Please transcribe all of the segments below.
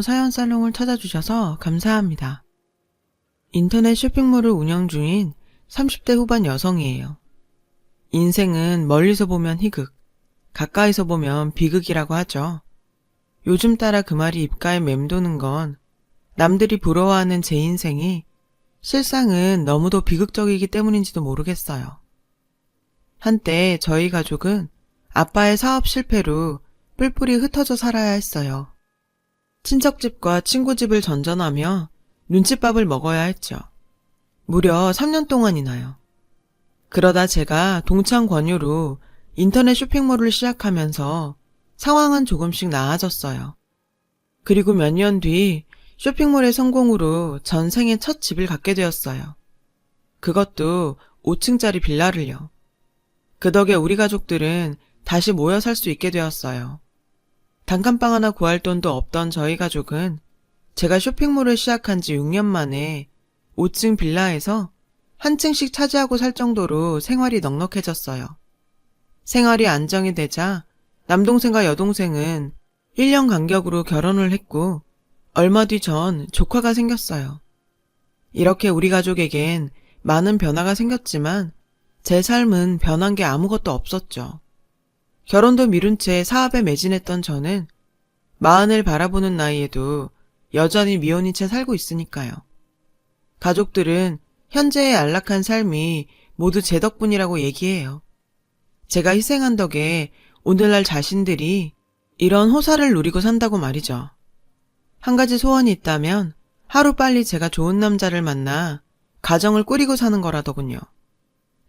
사연 살롱을 찾아주셔서 감사합니다. 인터넷 쇼핑몰을 운영 중인 30대 후반 여성이에요. 인생은 멀리서 보면 희극, 가까이서 보면 비극이라고 하죠. 요즘 따라 그 말이 입가에 맴도는 건 남들이 부러워하는 제 인생이 실상은 너무도 비극적이기 때문인지도 모르겠어요. 한때 저희 가족은 아빠의 사업 실패로 뿔뿔이 흩어져 살아야 했어요. 친척집과 친구집을 전전하며 눈칫밥을 먹어야 했죠. 무려 3년 동안이나요. 그러다 제가 동창 권유로 인터넷 쇼핑몰을 시작하면서 상황은 조금씩 나아졌어요. 그리고 몇 년 뒤 쇼핑몰의 성공으로 전생에 첫 집을 갖게 되었어요. 그것도 5층짜리 빌라를요. 그 덕에 우리 가족들은 다시 모여 살 수 있게 되었어요. 단칸방 하나 구할 돈도 없던 저희 가족은 제가 쇼핑몰을 시작한 지 6년 만에 5층 빌라에서 한 층씩 차지하고 살 정도로 생활이 넉넉해졌어요. 생활이 안정이 되자 남동생과 여동생은 1년 간격으로 결혼을 했고 얼마 뒤 전 조카가 생겼어요. 이렇게 우리 가족에겐 많은 변화가 생겼지만 제 삶은 변한 게 아무것도 없었죠. 결혼도 미룬 채 사업에 매진했던 저는 마흔을 바라보는 나이에도 여전히 미혼인 채 살고 있으니까요. 가족들은 현재의 안락한 삶이 모두 제 덕분이라고 얘기해요. 제가 희생한 덕에 오늘날 자신들이 이런 호사를 누리고 산다고 말이죠. 한 가지 소원이 있다면 하루빨리 제가 좋은 남자를 만나 가정을 꾸리고 사는 거라더군요.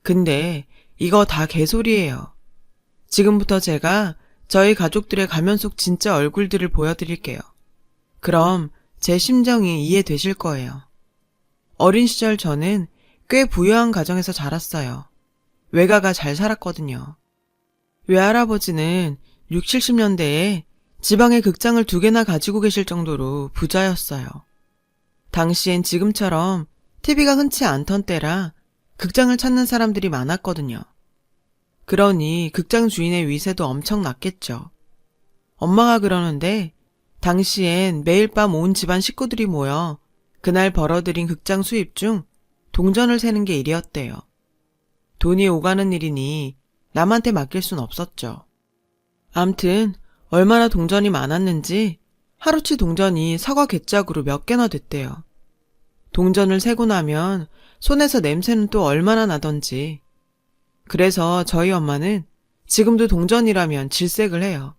근데 이거 다 개소리예요. 지금부터 제가 저희 가족들의 가면 속 진짜 얼굴들을 보여드릴게요. 그럼 제 심정이 이해되실 거예요. 어린 시절 저는 꽤 부유한 가정에서 자랐어요. 외가가 잘 살았거든요. 외할아버지는 60, 70년대에 지방에 극장을 2개나 가지고 계실 정도로 부자였어요. 당시엔 지금처럼 TV가 흔치 않던 때라 극장을 찾는 사람들이 많았거든요. 그러니 극장 주인의 위세도 엄청 났겠죠. 엄마가 그러는데 당시엔 매일 밤 온 집안 식구들이 모여 그날 벌어들인 극장 수입 중 동전을 세는 게 일이었대요. 돈이 오가는 일이니 남한테 맡길 순 없었죠. 암튼 얼마나 동전이 많았는지 하루치 동전이 사과 갯짝으로 몇 개나 됐대요. 동전을 세고 나면 손에서 냄새는 또 얼마나 나던지. 그래서 저희 엄마는 지금도 동전이라면 질색을 해요.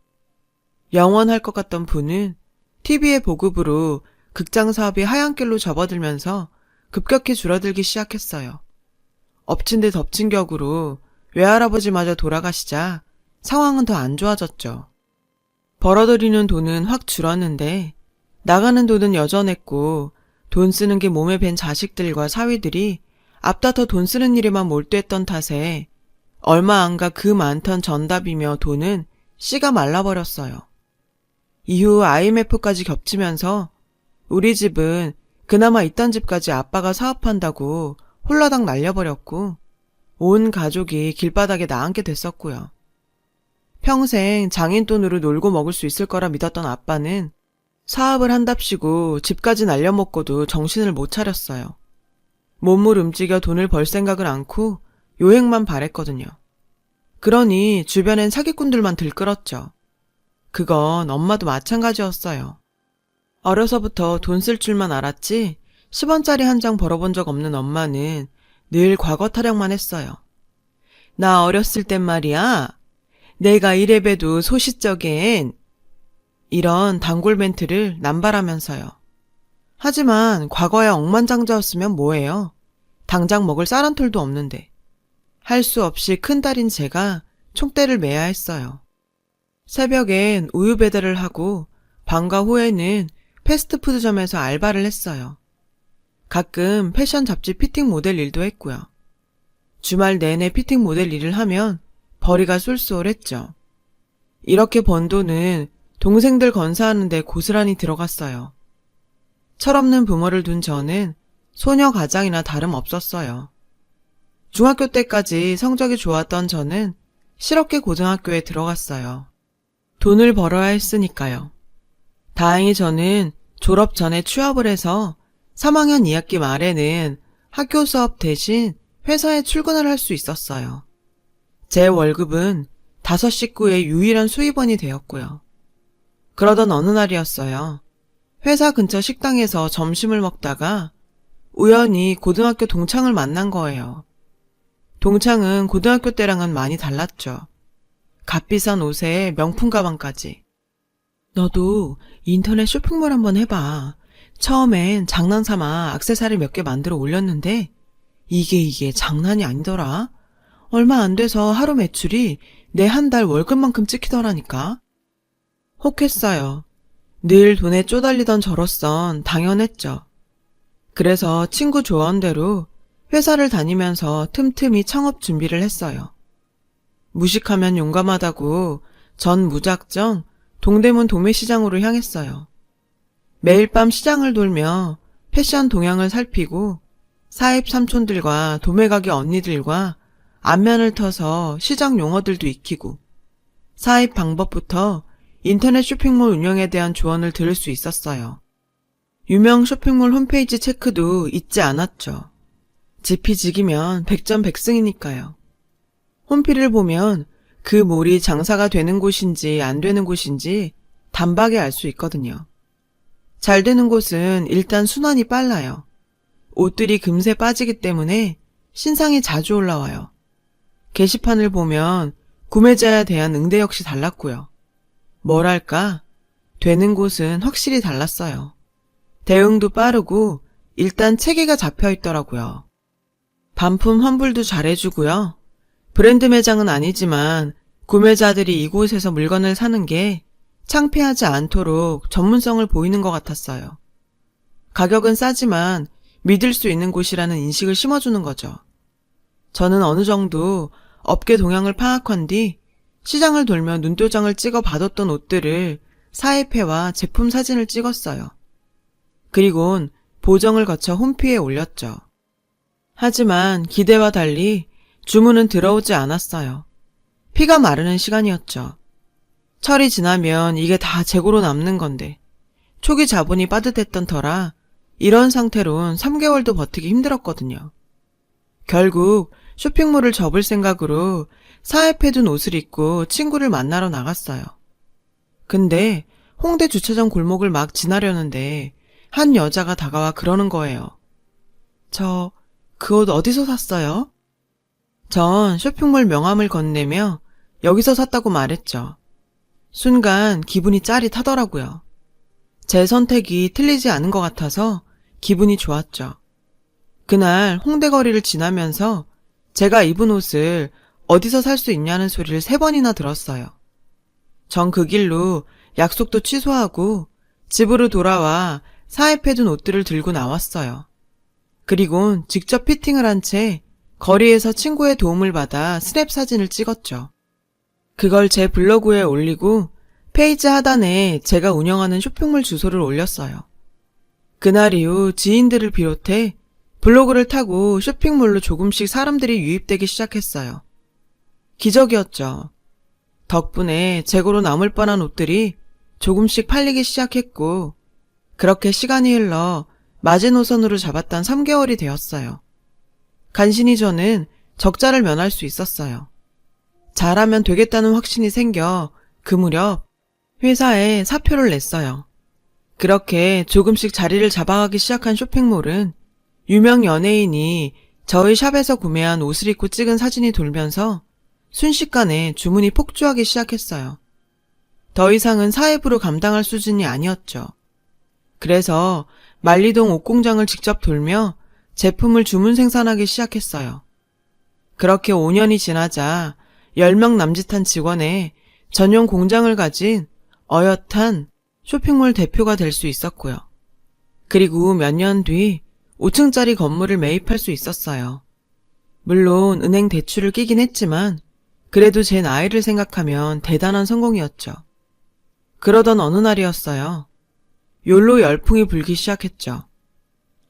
영원할 것 같던 부는 TV의 보급으로 극장 사업이 하얀 길로 접어들면서 급격히 줄어들기 시작했어요. 엎친 데 덮친 격으로 외할아버지마저 돌아가시자 상황은 더 안 좋아졌죠. 벌어들이는 돈은 확 줄었는데 나가는 돈은 여전했고 돈 쓰는 게 몸에 밴 자식들과 사위들이 앞다퉈 돈 쓰는 일에만 몰두했던 탓에 얼마 안 가 그 많던 전답이며 돈은 씨가 말라버렸어요. 이후 IMF까지 겹치면서 우리 집은 그나마 있던 집까지 아빠가 사업한다고 홀라당 날려버렸고 온 가족이 길바닥에 나앉게 됐었고요. 평생 장인돈으로 놀고 먹을 수 있을 거라 믿었던 아빠는 사업을 한답시고 집까지 날려먹고도 정신을 못 차렸어요. 몸을 움직여 돈을 벌 생각을 않고 요행만 바랬거든요. 그러니 주변엔 사기꾼들만 들끓었죠. 그건 엄마도 마찬가지였어요. 어려서부터 돈 쓸 줄만 알았지 10원짜리 한 장 벌어본 적 없는 엄마는 늘 과거 타령만 했어요. 나 어렸을 땐 말이야. 내가 이래봬도 소시적엔 이런 단골 멘트를 남발하면서요. 하지만 과거에 억만장자였으면 뭐해요. 당장 먹을 쌀 한 톨도 없는데. 할 수 없이 큰딸인 제가 총대를 매야 했어요. 새벽엔 우유 배달을 하고 방과 후에는 패스트푸드점에서 알바를 했어요. 가끔 패션 잡지 피팅 모델 일도 했고요. 주말 내내 피팅 모델 일을 하면 벌이가 쏠쏠했죠. 이렇게 번 돈은 동생들 건사하는 데 고스란히 들어갔어요. 철없는 부모를 둔 저는 소녀 가장이나 다름없었어요. 중학교 때까지 성적이 좋았던 저는 실업계 고등학교에 들어갔어요. 돈을 벌어야 했으니까요. 다행히 저는 졸업 전에 취업을 해서 3학년 2학기 말에는 학교 수업 대신 회사에 출근을 할 수 있었어요. 제 월급은 5식구의 유일한 수입원이 되었고요. 그러던 어느 날이었어요. 회사 근처 식당에서 점심을 먹다가 우연히 고등학교 동창을 만난 거예요. 동창은 고등학교 때랑은 많이 달랐죠. 값비싼 옷에 명품 가방까지. 너도 인터넷 쇼핑몰 한번 해봐. 처음엔 장난삼아 액세서리 몇 개 만들어 올렸는데 이게 장난이 아니더라. 얼마 안 돼서 하루 매출이 내 한 달 월급만큼 찍히더라니까. 혹했어요. 늘 돈에 쪼달리던 저로선 당연했죠. 그래서 친구 조언대로 회사를 다니면서 틈틈이 창업 준비를 했어요. 무식하면 용감하다고 전 무작정 동대문 도매시장으로 향했어요. 매일 밤 시장을 돌며 패션 동향을 살피고 사입 삼촌들과 도매가게 언니들과 안면을 터서 시장 용어들도 익히고 사입 방법부터 인터넷 쇼핑몰 운영에 대한 조언을 들을 수 있었어요. 유명 쇼핑몰 홈페이지 체크도 잊지 않았죠. 지피지기면 백전백승이니까요. 홈피를 보면 그 몰이 장사가 되는 곳인지 안 되는 곳인지 단박에 알 수 있거든요. 잘 되는 곳은 일단 순환이 빨라요. 옷들이 금세 빠지기 때문에 신상이 자주 올라와요. 게시판을 보면 구매자에 대한 응대 역시 달랐고요. 뭐랄까, 되는 곳은 확실히 달랐어요. 대응도 빠르고 일단 체계가 잡혀 있더라고요. 반품 환불도 잘해주고요. 브랜드 매장은 아니지만 구매자들이 이곳에서 물건을 사는 게 창피하지 않도록 전문성을 보이는 것 같았어요. 가격은 싸지만 믿을 수 있는 곳이라는 인식을 심어주는 거죠. 저는 어느 정도 업계 동향을 파악한 뒤 시장을 돌며 눈도장을 찍어 받았던 옷들을 사입회와 제품 사진을 찍었어요. 그리곤 보정을 거쳐 홈피에 올렸죠. 하지만 기대와 달리 주문은 들어오지 않았어요. 피가 마르는 시간이었죠. 철이 지나면 이게 다 재고로 남는 건데 초기 자본이 빠듯했던 터라 이런 상태론 3개월도 버티기 힘들었거든요. 결국 쇼핑몰을 접을 생각으로 사입해둔 옷을 입고 친구를 만나러 나갔어요. 근데 홍대 주차장 골목을 막 지나려는데 한 여자가 다가와 그러는 거예요. 저 그 옷 어디서 샀어요? 전 쇼핑몰 명함을 건네며 여기서 샀다고 말했죠. 순간 기분이 짜릿하더라고요. 제 선택이 틀리지 않은 것 같아서 기분이 좋았죠. 그날 홍대 거리를 지나면서 제가 입은 옷을 어디서 살 수 있냐는 소리를 3번이나 들었어요. 전 그 길로 약속도 취소하고 집으로 돌아와 사입해둔 옷들을 들고 나왔어요. 그리곤 직접 피팅을 한 채 거리에서 친구의 도움을 받아 스냅 사진을 찍었죠. 그걸 제 블로그에 올리고 페이지 하단에 제가 운영하는 쇼핑몰 주소를 올렸어요. 그날 이후 지인들을 비롯해 블로그를 타고 쇼핑몰로 조금씩 사람들이 유입되기 시작했어요. 기적이었죠. 덕분에 재고로 남을 뻔한 옷들이 조금씩 팔리기 시작했고 그렇게 시간이 흘러 마지노선으로 잡았던 3개월이 되었어요. 간신히 저는 적자를 면할 수 있었어요. 잘하면 되겠다는 확신이 생겨 그 무렵 회사에 사표를 냈어요. 그렇게 조금씩 자리를 잡아가기 시작한 쇼핑몰은 유명 연예인이 저희 샵에서 구매한 옷을 입고 찍은 사진이 돌면서 순식간에 주문이 폭주하기 시작했어요. 더 이상은 사입으로 감당할 수준이 아니었죠. 그래서 만리동 옷공장을 직접 돌며 제품을 주문 생산하기 시작했어요. 그렇게 5년이 지나자 10명 남짓한 직원의 전용 공장을 가진 어엿한 쇼핑몰 대표가 될 수 있었고요. 그리고 몇 년 뒤 5층짜리 건물을 매입할 수 있었어요. 물론 은행 대출을 끼긴 했지만 그래도 제 나이를 생각하면 대단한 성공이었죠. 그러던 어느 날이었어요. 욜로 열풍이 불기 시작했죠.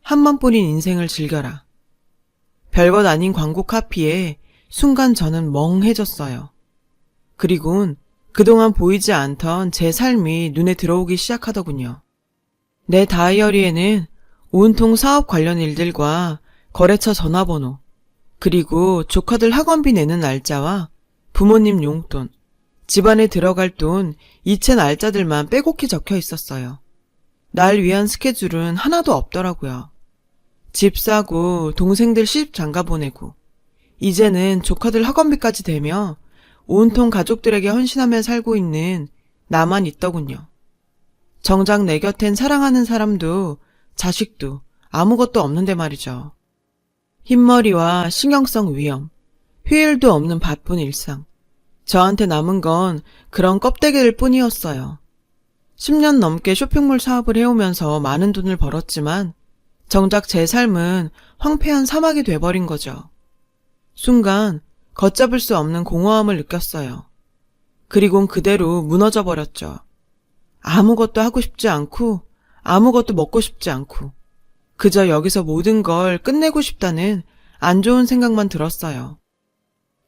한 번뿐인 인생을 즐겨라. 별것 아닌 광고 카피에 순간 저는 멍해졌어요. 그리곤 그동안 보이지 않던 제 삶이 눈에 들어오기 시작하더군요. 내 다이어리에는 온통 사업 관련 일들과 거래처 전화번호, 그리고 조카들 학원비 내는 날짜와 부모님 용돈, 집안에 들어갈 돈, 이체 날짜들만 빼곡히 적혀 있었어요. 날 위한 스케줄은 하나도 없더라고요. 집 사고 동생들 시집 장가 보내고 이제는 조카들 학원비까지 대며 온통 가족들에게 헌신하며 살고 있는 나만 있더군요. 정작 내 곁엔 사랑하는 사람도 자식도 아무것도 없는데 말이죠. 흰머리와 신경성 위험, 휴일도 없는 바쁜 일상. 저한테 남은 건 그런 껍데기일 뿐이었어요. 10년 넘게 쇼핑몰 사업을 해오면서 많은 돈을 벌었지만 정작 제 삶은 황폐한 사막이 돼버린 거죠. 순간 걷잡을 수 없는 공허함을 느꼈어요. 그리곤 그대로 무너져 버렸죠. 아무것도 하고 싶지 않고 아무것도 먹고 싶지 않고 그저 여기서 모든 걸 끝내고 싶다는 안 좋은 생각만 들었어요.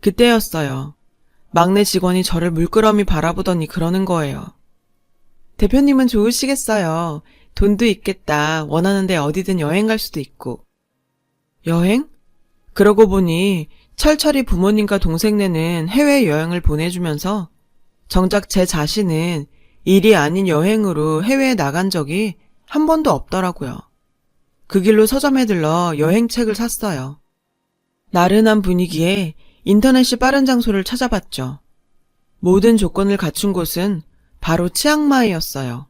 그때였어요. 막내 직원이 저를 물끄러미 바라보더니 그러는 거예요. 대표님은 좋으시겠어요. 돈도 있겠다. 원하는데 어디든 여행 갈 수도 있고. 여행? 그러고 보니 철철이 부모님과 동생네는 해외여행을 보내주면서 정작 제 자신은 일이 아닌 여행으로 해외에 나간 적이 한 번도 없더라고요. 그 길로 서점에 들러 여행책을 샀어요. 나른한 분위기에 인터넷이 빠른 장소를 찾아봤죠. 모든 조건을 갖춘 곳은 바로 치앙마이였어요.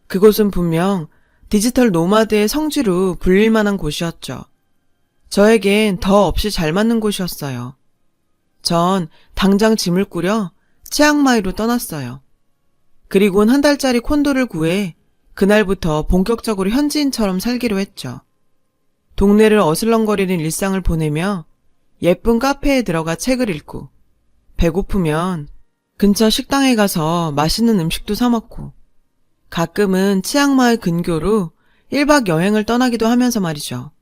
그곳은 분명 디지털 노마드의 성지로 불릴 만한 곳이었죠. 저에겐 더 없이 잘 맞는 곳이었어요. 전 당장 짐을 꾸려 치앙마이로 떠났어요. 그리곤 한 달짜리 콘도를 구해 그날부터 본격적으로 현지인처럼 살기로 했죠. 동네를 어슬렁거리는 일상을 보내며 예쁜 카페에 들어가 책을 읽고 배고프면 근처 식당에 가서 맛있는 음식도 사 먹고 가끔은 치앙마이 근교로 1박 여행을 떠나기도 하면서 말이죠.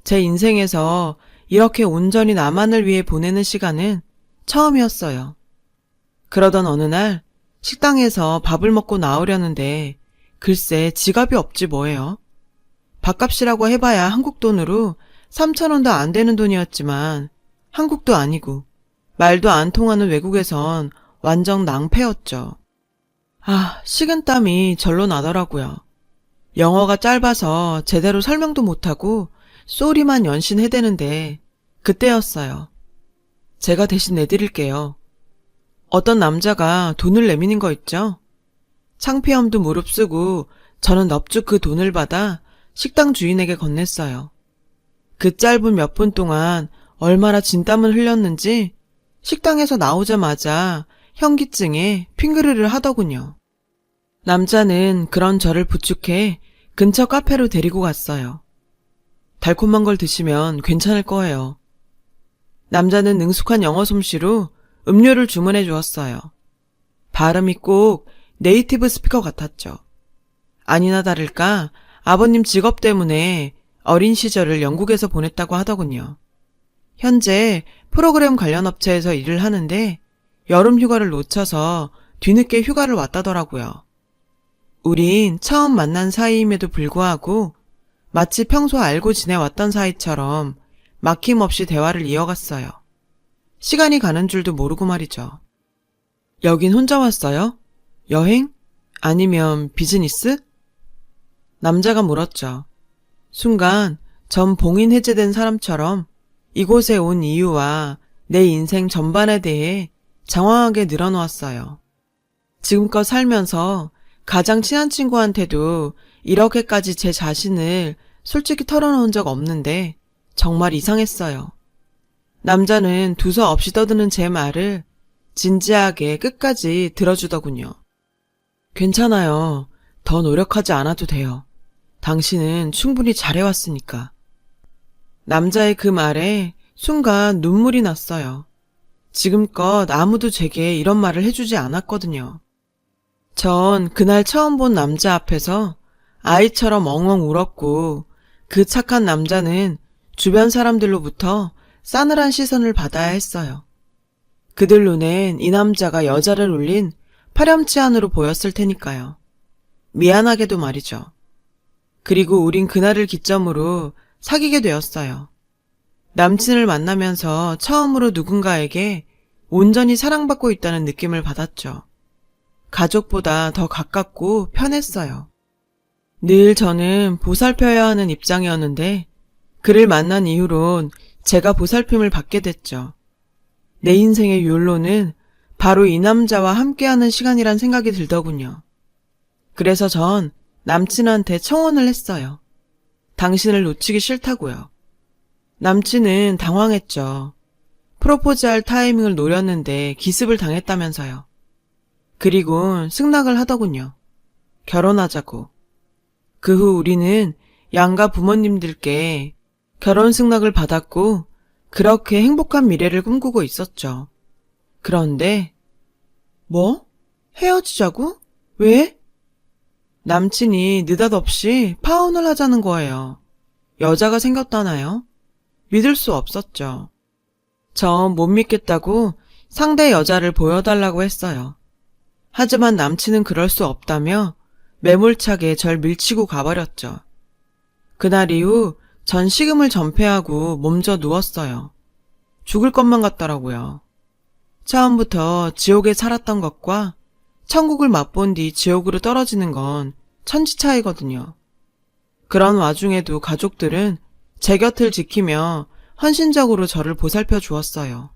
제 인생에서 이렇게 온전히 나만을 위해 보내는 시간은 처음이었어요. 그러던 어느 날 식당에서 밥을 먹고 나오려는데 글쎄 지갑이 없지 뭐예요. 밥값이라고 해봐야 한국 돈으로 3,000원도 안 되는 돈이었지만 한국도 아니고 말도 안 통하는 외국에선 완전 낭패였죠. 식은땀이 절로 나더라고요. 영어가 짧아서 제대로 설명도 못하고 쏘리만 연신해대는데 그때였어요. 제가 대신 내드릴게요. 어떤 남자가 돈을 내미는 거 있죠? 창피함도 무릅쓰고 저는 넙죽 그 돈을 받아 식당 주인에게 건넸어요. 그 짧은 몇 분 동안 얼마나 진땀을 흘렸는지 식당에서 나오자마자 현기증에 핑그르를 하더군요. 남자는 그런 저를 부축해 근처 카페로 데리고 갔어요. 달콤한 걸 드시면 괜찮을 거예요. 남자는 능숙한 영어 솜씨로 음료를 주문해 주었어요. 발음이 꼭 네이티브 스피커 같았죠. 아니나 다를까 아버님 직업 때문에 어린 시절을 영국에서 보냈다고 하더군요. 현재 프로그램 관련 업체에서 일을 하는데 여름 휴가를 놓쳐서 뒤늦게 휴가를 왔다더라고요. 우린 처음 만난 사이임에도 불구하고 마치 평소 알고 지내왔던 사이처럼 막힘없이 대화를 이어갔어요. 시간이 가는 줄도 모르고 말이죠. 여긴 혼자 왔어요? 여행? 아니면 비즈니스? 남자가 물었죠. 순간 전 봉인 해제된 사람처럼 이곳에 온 이유와 내 인생 전반에 대해 장황하게 늘어놓았어요. 지금껏 살면서 가장 친한 친구한테도 이렇게까지 제 자신을 솔직히 털어놓은 적 없는데 정말 이상했어요. 남자는 두서 없이 떠드는 제 말을 진지하게 끝까지 들어주더군요. 괜찮아요. 더 노력하지 않아도 돼요. 당신은 충분히 잘해왔으니까. 남자의 그 말에 순간 눈물이 났어요. 지금껏 아무도 제게 이런 말을 해주지 않았거든요. 전 그날 처음 본 남자 앞에서 아이처럼 엉엉 울었고 그 착한 남자는 주변 사람들로부터 싸늘한 시선을 받아야 했어요. 그들 눈엔 이 남자가 여자를 울린 파렴치한으로 보였을 테니까요. 미안하게도 말이죠. 그리고 우린 그날을 기점으로 사귀게 되었어요. 남친을 만나면서 처음으로 누군가에게 온전히 사랑받고 있다는 느낌을 받았죠. 가족보다 더 가깝고 편했어요. 늘 저는 보살펴야 하는 입장이었는데 그를 만난 이후론 제가 보살핌을 받게 됐죠. 내 인생의 욜로는 바로 이 남자와 함께하는 시간이란 생각이 들더군요. 그래서 전 남친한테 청혼을 했어요. 당신을 놓치기 싫다고요. 남친은 당황했죠. 프로포즈할 타이밍을 노렸는데 기습을 당했다면서요. 그리고 승낙을 하더군요. 결혼하자고. 그 후 우리는 양가 부모님들께 결혼 승낙을 받았고 그렇게 행복한 미래를 꿈꾸고 있었죠. 그런데 뭐? 헤어지자고? 왜? 남친이 느닷없이 파혼을 하자는 거예요. 여자가 생겼다나요? 믿을 수 없었죠. 전 못 믿겠다고 상대 여자를 보여달라고 했어요. 하지만 남친은 그럴 수 없다며 매몰차게 절 밀치고 가버렸죠. 그날 이후 전 식음을 전폐하고 몸져 누웠어요. 죽을 것만 같더라고요. 처음부터 지옥에 살았던 것과 천국을 맛본 뒤 지옥으로 떨어지는 건 천지 차이거든요. 그런 와중에도 가족들은 제 곁을 지키며 헌신적으로 저를 보살펴 주었어요.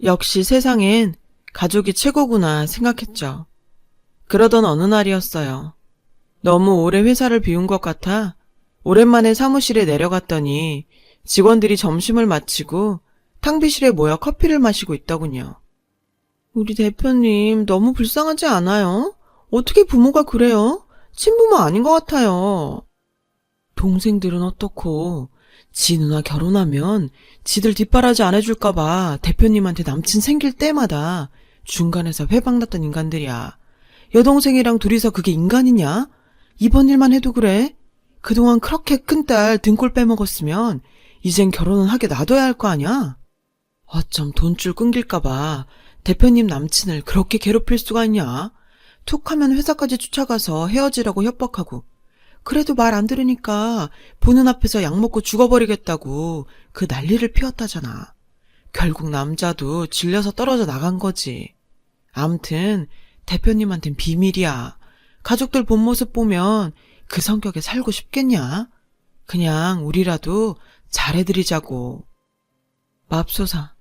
역시 세상엔 가족이 최고구나 생각했죠. 그러던 어느 날이었어요. 너무 오래 회사를 비운 것 같아 오랜만에 사무실에 내려갔더니 직원들이 점심을 마치고 탕비실에 모여 커피를 마시고 있더군요. 우리 대표님 너무 불쌍하지 않아요? 어떻게 부모가 그래요? 친부모 아닌 것 같아요. 동생들은 어떻고 지 누나 결혼하면 지들 뒷바라지 안 해줄까봐 대표님한테 남친 생길 때마다 중간에서 회방났던 인간들이야. 여동생이랑 둘이서 그게 인간이냐? 이번 일만 해도 그래? 그동안 그렇게 큰딸 등골 빼먹었으면 이젠 결혼은 하게 놔둬야 할 거 아냐? 어쩜 돈줄 끊길까봐 대표님 남친을 그렇게 괴롭힐 수가 있냐? 툭 하면 회사까지 쫓아가서 헤어지라고 협박하고 그래도 말 안 들으니까 보는 앞에서 약 먹고 죽어버리겠다고 그 난리를 피웠다잖아. 결국 남자도 질려서 떨어져 나간 거지. 암튼 대표님한텐 비밀이야. 가족들 본 모습 보면 그 성격에 살고 싶겠냐? 그냥 우리라도 잘해드리자고. 맙소사.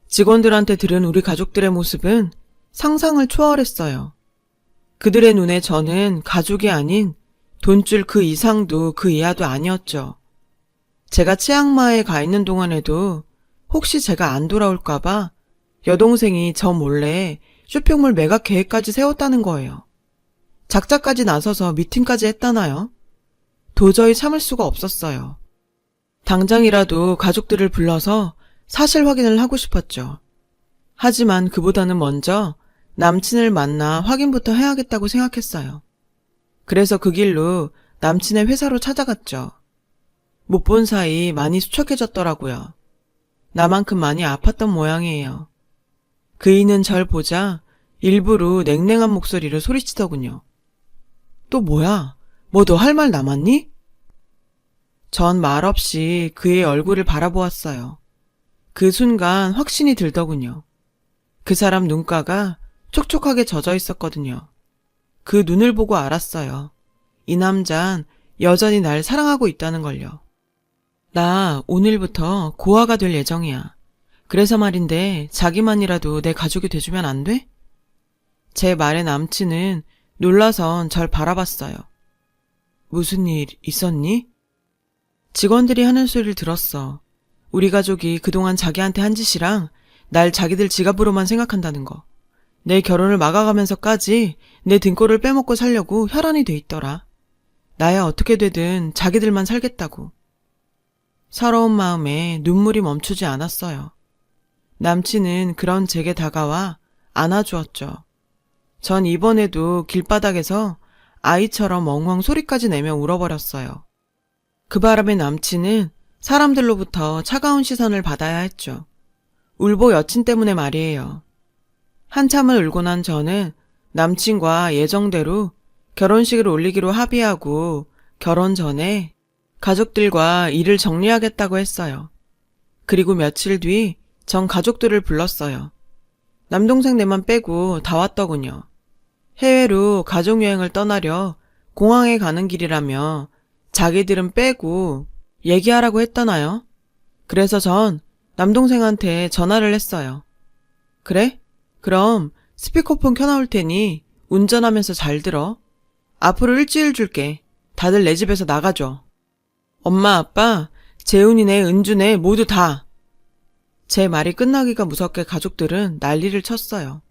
직원들한테 들은 우리 가족들의 모습은 상상을 초월했어요. 그들의 눈에 저는 가족이 아닌 돈줄 그 이상도 그 이하도 아니었죠. 제가 치앙마이에 가 있는 동안에도 혹시 제가 안 돌아올까봐 여동생이 저 몰래 쇼핑몰 매각 계획까지 세웠다는 거예요. 작자까지 나서서 미팅까지 했다나요? 도저히 참을 수가 없었어요. 당장이라도 가족들을 불러서 사실 확인을 하고 싶었죠. 하지만 그보다는 먼저 남친을 만나 확인부터 해야겠다고 생각했어요. 그래서 그 길로 남친의 회사로 찾아갔죠. 못 본 사이 많이 수척해졌더라고요. 나만큼 많이 아팠던 모양이에요. 그이는 절 보자 일부러 냉랭한 목소리로 소리치더군요. 또 뭐야? 뭐 너 할 말 남았니? 전 말없이 그의 얼굴을 바라보았어요. 그 순간 확신이 들더군요. 그 사람 눈가가 촉촉하게 젖어 있었거든요. 그 눈을 보고 알았어요. 이 남잔 여전히 날 사랑하고 있다는 걸요. 나 오늘부터 고아가 될 예정이야. 그래서 말인데 자기만이라도 내 가족이 돼주면 안 돼? 제 말에 남친은 놀라선 절 바라봤어요. 무슨 일 있었니? 직원들이 하는 소리를 들었어. 우리 가족이 그동안 자기한테 한 짓이랑 날 자기들 지갑으로만 생각한다는 거. 내 결혼을 막아가면서까지 내 등골을 빼먹고 살려고 혈안이 돼 있더라. 나야 어떻게 되든 자기들만 살겠다고. 서러운 마음에 눈물이 멈추지 않았어요. 남친은 그런 제게 다가와 안아주었죠. 전 이번에도 길바닥에서 아이처럼 엉엉 소리까지 내며 울어버렸어요. 그 바람에 남친은 사람들로부터 차가운 시선을 받아야 했죠. 울보 여친 때문에 말이에요. 한참을 울고 난 저는 남친과 예정대로 결혼식을 올리기로 합의하고 결혼 전에 가족들과 일을 정리하겠다고 했어요. 그리고 며칠 뒤 전 가족들을 불렀어요. 남동생 네만 빼고 다 왔더군요. 해외로 가족여행을 떠나려 공항에 가는 길이라며 자기들은 빼고 얘기하라고 했다나요? 그래서 전 남동생한테 전화를 했어요. 그래? 그럼 스피커폰 켜놓을 테니 운전하면서 잘 들어. 앞으로 일주일 줄게. 다들 내 집에서 나가줘. 엄마, 아빠, 재훈이네, 은주네 모두 다. 제 말이 끝나기가 무섭게 가족들은 난리를 쳤어요.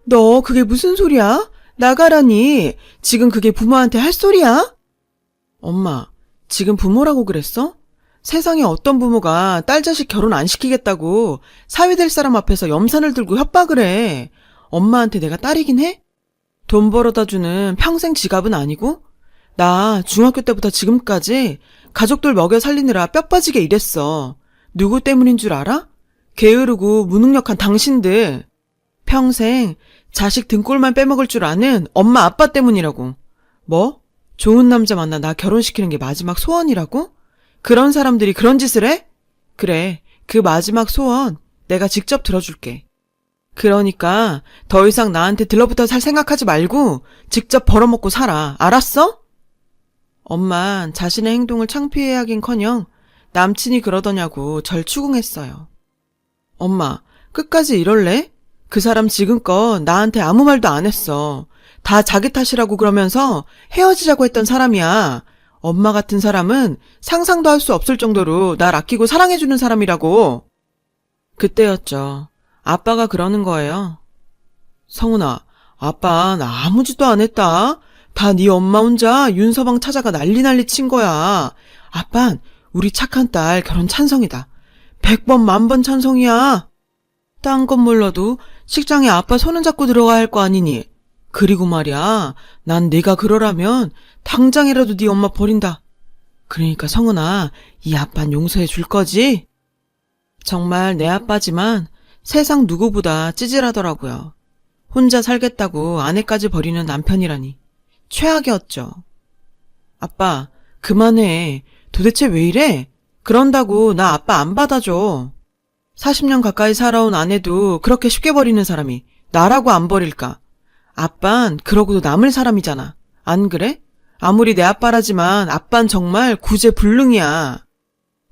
너 그게 무슨 소리야? 나가라니. 지금 그게 부모한테 할 소리야? 엄마, 지금 부모라고 그랬어? 세상에 어떤 부모가 딸 자식 결혼 안 시키겠다고 사위 될 사람 앞에서 염산을 들고 협박을 해. 엄마한테 내가 딸이긴 해? 돈 벌어다 주는 평생 지갑은 아니고? 나 중학교 때부터 지금까지 가족들 먹여 살리느라 뼈 빠지게 일했어. 누구 때문인 줄 알아? 게으르고 무능력한 당신들. 평생 자식 등골만 빼먹을 줄 아는 엄마 아빠 때문이라고. 뭐? 좋은 남자 만나 나 결혼시키는 게 마지막 소원이라고? 그런 사람들이 그런 짓을 해? 그래, 그 마지막 소원 내가 직접 들어줄게. 그러니까 더 이상 나한테 들러붙어 살 생각하지 말고 직접 벌어먹고 살아. 알았어? 엄만 자신의 행동을 창피해하긴커녕 남친이 그러더냐고 절 추궁했어요. 엄마, 끝까지 이럴래? 그 사람 지금껏 나한테 아무 말도 안 했어. 다 자기 탓이라고 그러면서 헤어지자고 했던 사람이야. 엄마 같은 사람은 상상도 할 수 없을 정도로 날 아끼고 사랑해주는 사람이라고. 그때였죠. 아빠가 그러는 거예요. 성훈아, 아빠 나 아무 짓도 안 했다. 다 네 엄마 혼자 윤서방 찾아가 난리 친 거야. 아빤 우리 착한 딸 결혼 찬성이다. 100번 만번 찬성이야. 딴 건 몰라도 식장에 아빠 손은 잡고 들어가야 할 거 아니니. 그리고 말이야, 난 네가 그러라면 당장이라도 네 엄마 버린다. 그러니까 성은아, 이 아빠는 용서해 줄 거지? 정말 내 아빠지만 세상 누구보다 찌질하더라고요. 혼자 살겠다고 아내까지 버리는 남편이라니. 최악이었죠. 아빠, 그만해. 도대체 왜 이래? 그런다고 나 아빠 안 받아줘. 40년 가까이 살아온 아내도 그렇게 쉽게 버리는 사람이 나라고 안 버릴까? 아빤 그러고도 남을 사람이잖아. 안 그래? 아무리 내 아빠라지만 아빤 정말 구제불능이야.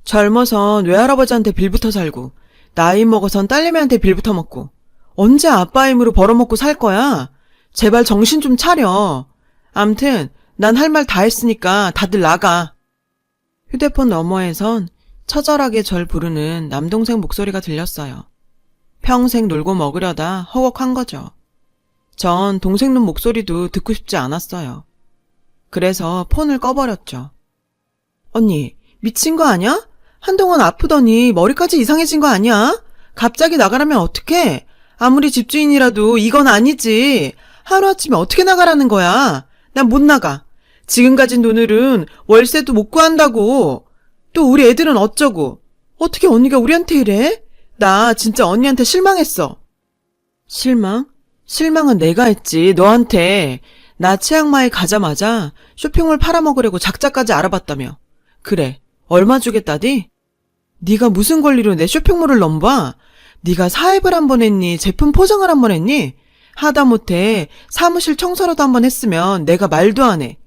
젊어선 외할아버지한테 빌붙어 살고 나이 먹어선 딸내미한테 빌붙어 먹고 언제 아빠 힘으로 벌어먹고 살 거야? 제발 정신 좀 차려. 암튼 난 할 말 다 했으니까 다들 나가. 휴대폰 너머에선 처절하게 절 부르는 남동생 목소리가 들렸어요. 평생 놀고 먹으려다 허걱한 거죠. 전 동생 놈 목소리도 듣고 싶지 않았어요. 그래서 폰을 꺼버렸죠. 언니, 미친 거 아냐? 한동안 아프더니 머리까지 이상해진 거 아니야? 갑자기 나가라면 어떡해? 아무리 집주인이라도 이건 아니지. 하루아침에 어떻게 나가라는 거야? 난 못 나가. 지금 가진 돈으로는 월세도 못 구한다고. 또 우리 애들은 어쩌고. 어떻게 언니가 우리한테 이래? 나 진짜 언니한테 실망했어. 실망? 실망은 내가 했지, 너한테. 나 치앙마이 가자마자 쇼핑몰 팔아먹으려고 작자까지 알아봤다며. 그래, 얼마 주겠다디? 네가 무슨 권리로 내 쇼핑몰을 넘봐? 네가 사입을 한번 했니? 제품 포장을 한번 했니? 하다못해 사무실 청소라도 한번 했으면 내가 말도 안 해.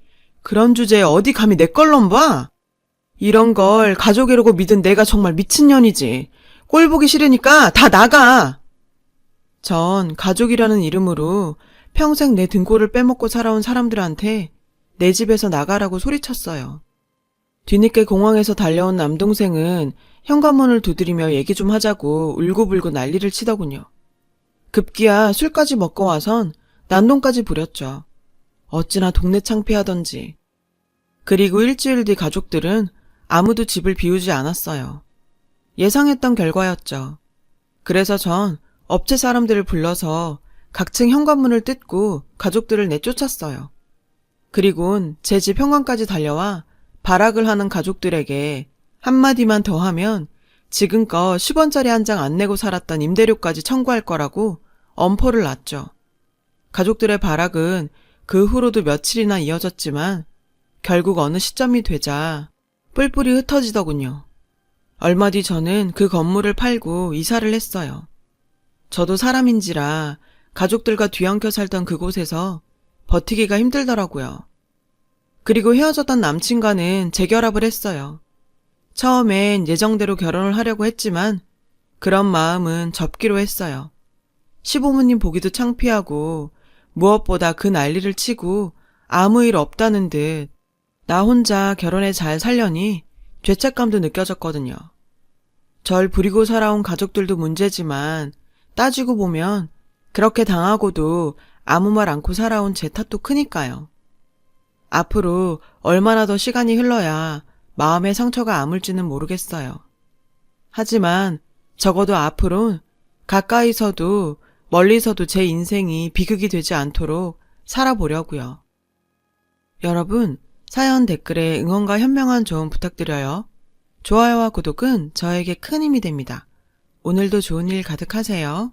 그런 주제에 어디 감히 내 걸 넘봐? 이런 걸 가족이라고 믿은 내가 정말 미친년이지. 꼴 보기 싫으니까 다 나가! 전 가족이라는 이름으로 평생 내 등골을 빼먹고 살아온 사람들한테 내 집에서 나가라고 소리쳤어요. 뒤늦게 공항에서 달려온 남동생은 현관문을 두드리며 얘기 좀 하자고 울고불고 난리를 치더군요. 급기야 술까지 먹고 와선 난동까지 부렸죠. 어찌나 동네 창피하던지. 그리고 일주일 뒤 가족들은 아무도 집을 비우지 않았어요. 예상했던 결과였죠. 그래서 전 업체 사람들을 불러서 각층 현관문을 뜯고 가족들을 내쫓았어요. 그리곤 제 집 현관까지 달려와 발악을 하는 가족들에게 한마디만 더 하면 지금껏 10원짜리 한 장 안 내고 살았던 임대료까지 청구할 거라고 엄포를 놨죠. 가족들의 발악은 그 후로도 며칠이나 이어졌지만 결국 어느 시점이 되자 뿔뿔이 흩어지더군요. 얼마 뒤 저는 그 건물을 팔고 이사를 했어요. 저도 사람인지라 가족들과 뒤엉켜 살던 그곳에서 버티기가 힘들더라고요. 그리고 헤어졌던 남친과는 재결합을 했어요. 처음엔 예정대로 결혼을 하려고 했지만 그런 마음은 접기로 했어요. 시부모님 보기도 창피하고 무엇보다 그 난리를 치고 아무 일 없다는 듯 나 혼자 결혼에 잘 살려니 죄책감도 느껴졌거든요. 절 부리고 살아온 가족들도 문제지만 따지고 보면 그렇게 당하고도 아무 말 않고 살아온 제 탓도 크니까요. 앞으로 얼마나 더 시간이 흘러야 마음의 상처가 아물지는 모르겠어요. 하지만 적어도 앞으론 가까이서도 멀리서도 제 인생이 비극이 되지 않도록 살아보려고요. 여러분, 사연 댓글에 응원과 현명한 조언 부탁드려요. 좋아요와 구독은 저에게 큰 힘이 됩니다. 오늘도 좋은 일 가득하세요.